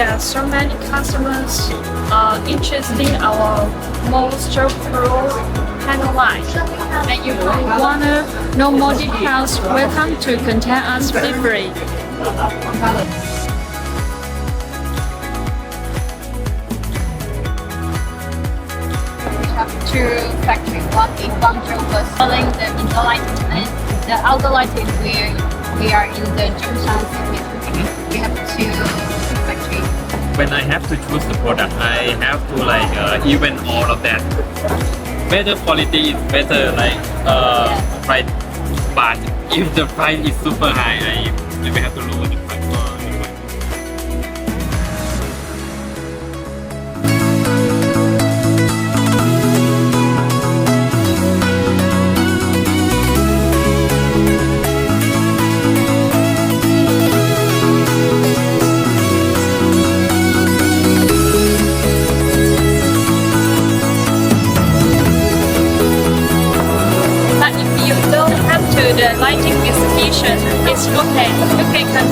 there are so many customers interested in our moisture pro panel line. And if you wanna know more details, welcome to contact us feel free. Two factory, one in Guangzhou for selling the indoor lighting and the outdoor lighting we are in the Junhe city. We have two factories. When I have to choose the product, I have to like even all of that. Better quality is better price, but if the price is super high, I may have to lower the price for the one. But if you don't have to the lighting exhibition, it's okay. You can